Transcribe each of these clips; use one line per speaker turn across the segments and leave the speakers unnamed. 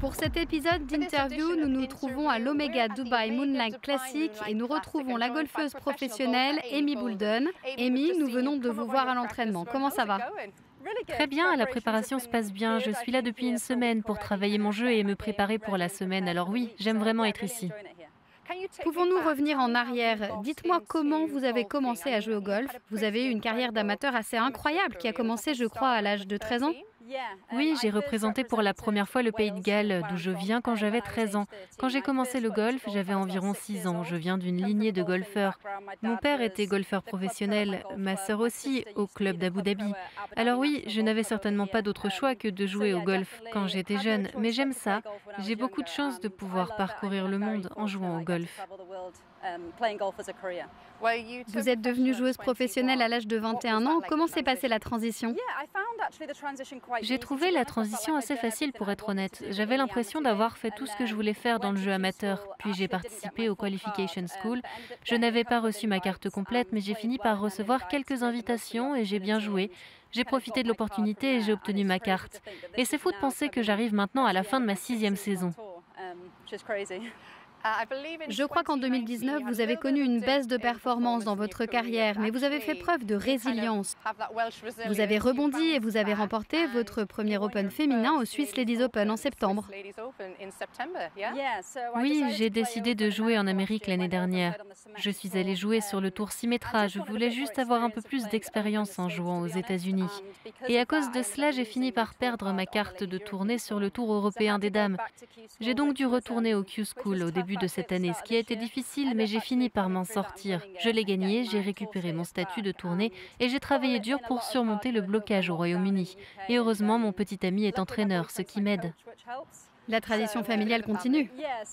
Pour cet épisode d'interview, nous nous trouvons à l'Omega Dubai Moonlight Classic et nous retrouvons la golfeuse professionnelle Amy Boulden. Amy, nous venons de vous voir à l'entraînement. Comment ça va?
Très bien, la préparation se passe bien. Je suis là depuis une semaine pour travailler mon jeu et me préparer pour la semaine. Alors oui, j'aime vraiment être ici.
Pouvons-nous revenir en arrière? Dites-moi comment vous avez commencé à jouer au golf. Vous avez eu une carrière d'amateur assez incroyable qui a commencé, je crois, à l'âge de 13 ans.
Oui, j'ai représenté pour la première fois le Pays de Galles, d'où je viens quand j'avais 13 ans. Quand j'ai commencé le golf, j'avais environ 6 ans. Je viens d'une lignée de golfeurs. Mon père était golfeur professionnel, ma sœur aussi, au club d'Abu Dhabi. Alors oui, je n'avais certainement pas d'autre choix que de jouer au golf quand j'étais jeune, mais j'aime ça. J'ai beaucoup de chance de pouvoir parcourir le monde en jouant au golf.
Vous êtes devenue joueuse professionnelle à l'âge de 21 ans. Comment s'est passée la transition?
J'ai trouvé la transition assez facile pour être honnête. J'avais l'impression d'avoir fait tout ce que je voulais faire dans le jeu amateur. Puis j'ai participé au Qualification School. Je n'avais pas reçu ma carte complète, mais j'ai fini par recevoir quelques invitations et j'ai bien joué. J'ai profité de l'opportunité et j'ai obtenu ma carte. Et c'est fou de penser que j'arrive maintenant à la fin de ma 6e saison.
Je crois qu'en 2019, vous avez connu une baisse de performance dans votre carrière, mais vous avez fait preuve de résilience. Vous avez rebondi et vous avez remporté votre premier Open féminin au Swiss Ladies Open en septembre.
Oui, j'ai décidé de jouer en Amérique l'année dernière. Je suis allée jouer sur le tour Symetra. Je voulais juste avoir un peu plus d'expérience en jouant aux États-Unis. Et à cause de cela, j'ai fini par perdre ma carte de tournée sur le tour européen des dames. J'ai donc dû retourner au Q-School au début de cette année, ce qui a été difficile, mais j'ai fini par m'en sortir. Je l'ai gagné, j'ai récupéré mon statut de tournée et j'ai travaillé dur pour surmonter le blocage au Royaume-Uni. Et heureusement, mon petit ami est entraîneur, ce qui m'aide.
La tradition familiale continue.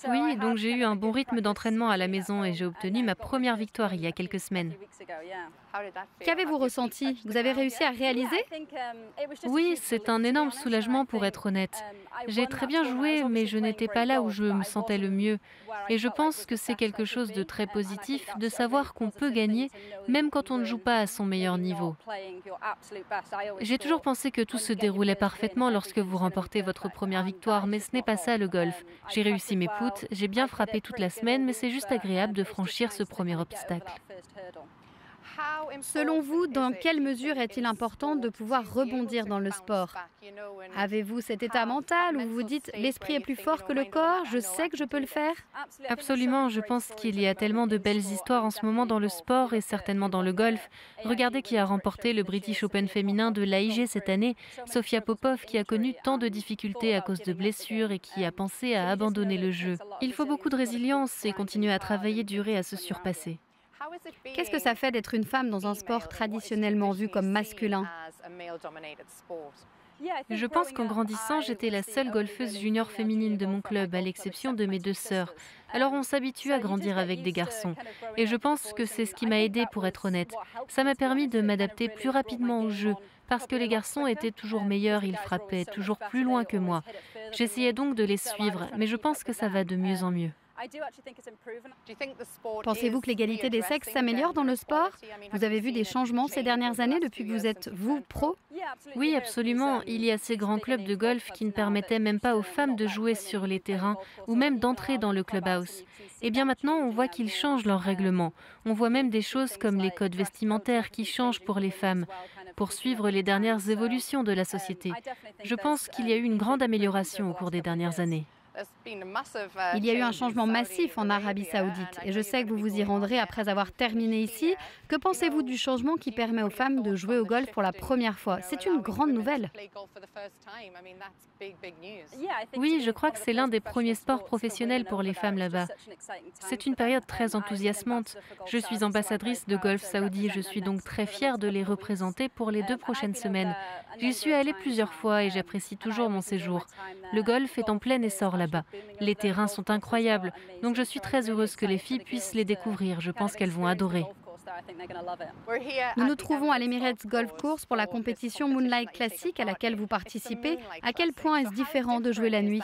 Oui, donc j'ai eu un bon rythme d'entraînement à la maison et j'ai obtenu ma première victoire il y a quelques semaines.
Qu'avez-vous ressenti? Vous avez réussi à réaliser?
Oui, c'est un énorme soulagement pour être honnête. J'ai très bien joué, mais je n'étais pas là où je me sentais le mieux. Et je pense que c'est quelque chose de très positif de savoir qu'on peut gagner, même quand on ne joue pas à son meilleur niveau. J'ai toujours pensé que tout se déroulait parfaitement lorsque vous remportez votre première victoire, mais ce n'est pas ça le golf. J'ai réussi mes putts, j'ai bien frappé toute la semaine, mais c'est juste agréable de franchir ce premier obstacle.
Selon vous, dans quelle mesure est-il important de pouvoir rebondir dans le sport? Avez-vous cet état mental où vous vous dites « l'esprit est plus fort que le corps, je sais que je peux le faire » ?
Absolument, je pense qu'il y a tellement de belles histoires en ce moment dans le sport et certainement dans le golf. Regardez qui a remporté le British Open féminin de l'AIG cette année, Sofia Popov, qui a connu tant de difficultés à cause de blessures et qui a pensé à abandonner le jeu. Il faut beaucoup de résilience et continuer à travailler dur et à se surpasser.
Qu'est-ce que ça fait d'être une femme dans un sport traditionnellement vu comme masculin?
Je pense qu'en grandissant, j'étais la seule golfeuse junior féminine de mon club, à l'exception de mes 2 sœurs. Alors on s'habitue à grandir avec des garçons. Et je pense que c'est ce qui m'a aidée pour être honnête. Ça m'a permis de m'adapter plus rapidement au jeu, parce que les garçons étaient toujours meilleurs, ils frappaient toujours plus loin que moi. J'essayais donc de les suivre, mais je pense que ça va de mieux en mieux.
Pensez-vous que l'égalité des sexes s'améliore dans le sport? Vous avez vu des changements ces dernières années depuis que vous êtes, vous, pro?
Oui, absolument. Il y a ces grands clubs de golf qui ne permettaient même pas aux femmes de jouer sur les terrains ou même d'entrer dans le clubhouse. Et bien maintenant, on voit qu'ils changent leurs règlements. On voit même des choses comme les codes vestimentaires qui changent pour les femmes, pour suivre les dernières évolutions de la société. Je pense qu'il y a eu une grande amélioration au cours des dernières années.
Il y a eu un changement massif en Arabie Saoudite et je sais que vous vous y rendrez après avoir terminé ici. Que pensez-vous du changement qui permet aux femmes de jouer au golf pour la première fois? C'est une grande nouvelle.
Oui, je crois que c'est l'un des premiers sports professionnels pour les femmes là-bas. C'est une période très enthousiasmante. Je suis ambassadrice de Golf Saoudi, je suis donc très fière de les représenter pour les 2 prochaines semaines. J'y suis allée plusieurs fois et j'apprécie toujours mon séjour. Le golf est en plein essor là-bas. Les terrains sont incroyables, donc je suis très heureuse que les filles puissent les découvrir. Je pense qu'elles vont adorer.
Nous nous trouvons à l'Emirates Golf Course pour la compétition Moonlight Classic à laquelle vous participez. À quel point est-ce différent de jouer la nuit?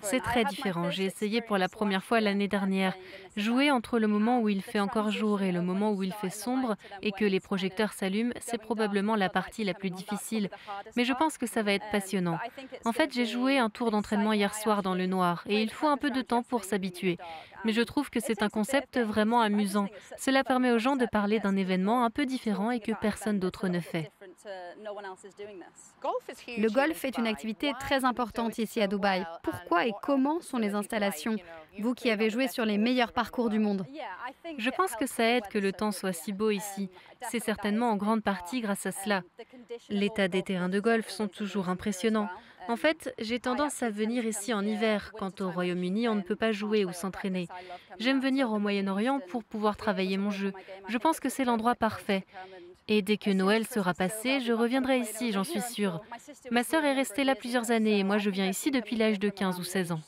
C'est très différent. J'ai essayé pour la première fois l'année dernière. Jouer entre le moment où il fait encore jour et le moment où il fait sombre et que les projecteurs s'allument, c'est probablement la partie la plus difficile. Mais je pense que ça va être passionnant. En fait, j'ai joué un tour d'entraînement hier soir dans le noir et il faut un peu de temps pour s'habituer. Mais je trouve que c'est un concept vraiment amusant. Cela permet aux gens de parler d'un événement un peu différent et que personne d'autre ne fait.
Le golf est une activité très importante ici à Dubaï. Pourquoi et comment sont les installations? Vous qui avez joué sur les meilleurs parcours du monde.
Je pense que ça aide que le temps soit si beau ici. C'est certainement en grande partie grâce à cela. L'état des terrains de golf sont toujours impressionnants. En fait, j'ai tendance à venir ici en hiver, quand au Royaume-Uni, on ne peut pas jouer ou s'entraîner. J'aime venir au Moyen-Orient pour pouvoir travailler mon jeu. Je pense que c'est l'endroit parfait. Et dès que Noël sera passé, je reviendrai ici, j'en suis sûre. Ma sœur est restée là plusieurs années et moi je viens ici depuis l'âge de 15 ou 16 ans.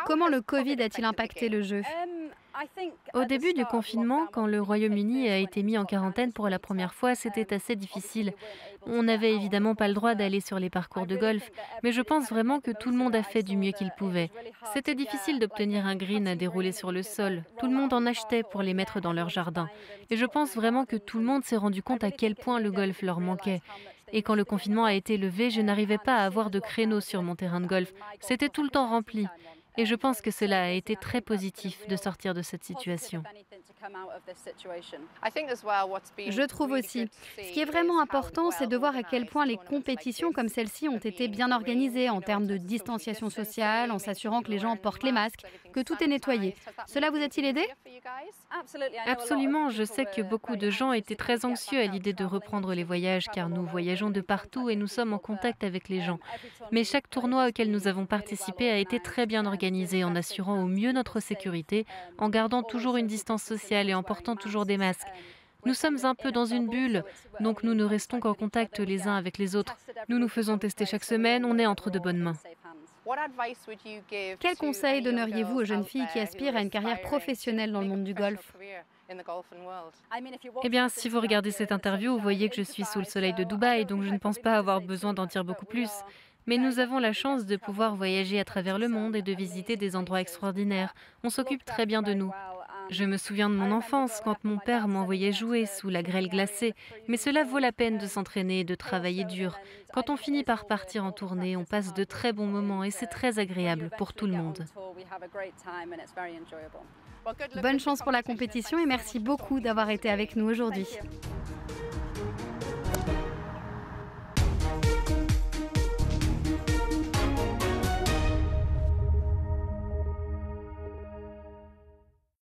Comment le Covid a-t-il impacté le jeu?
Au début du confinement, quand le Royaume-Uni a été mis en quarantaine pour la première fois, c'était assez difficile. On n'avait évidemment pas le droit d'aller sur les parcours de golf, mais je pense vraiment que tout le monde a fait du mieux qu'il pouvait. C'était difficile d'obtenir un green à dérouler sur le sol. Tout le monde en achetait pour les mettre dans leur jardin. Et je pense vraiment que tout le monde s'est rendu compte à quel point le golf leur manquait. Et quand le confinement a été levé, je n'arrivais pas à avoir de créneaux sur mon terrain de golf. C'était tout le temps rempli. Et je pense que cela a été très positif de sortir de cette situation.
Je trouve aussi. Ce qui est vraiment important, c'est de voir à quel point les compétitions comme celle-ci ont été bien organisées en termes de distanciation sociale, en s'assurant que les gens portent les masques, que tout est nettoyé. Cela vous a-t-il aidé?
Absolument, je sais que beaucoup de gens étaient très anxieux à l'idée de reprendre les voyages car nous voyageons de partout et nous sommes en contact avec les gens. Mais chaque tournoi auquel nous avons participé a été très bien organisé en assurant au mieux notre sécurité, en gardant toujours une distance sociale et en portant toujours des masques. Nous sommes un peu dans une bulle, donc nous ne restons qu'en contact les uns avec les autres. Nous nous faisons tester chaque semaine, on est entre de bonnes mains.
Quel conseil donneriez-vous aux jeunes filles qui aspirent à une carrière professionnelle dans le monde du golf?
Eh bien, si vous regardez cette interview, vous voyez que je suis sous le soleil de Dubaï, donc je ne pense pas avoir besoin d'en dire beaucoup plus. Mais nous avons la chance de pouvoir voyager à travers le monde et de visiter des endroits extraordinaires. On s'occupe très bien de nous. Je me souviens de mon enfance, quand mon père m'envoyait jouer sous la grêle glacée. Mais cela vaut la peine de s'entraîner et de travailler dur. Quand on finit par partir en tournée, on passe de très bons moments et c'est très agréable pour tout le monde.
Bonne chance pour la compétition et merci beaucoup d'avoir été avec nous aujourd'hui.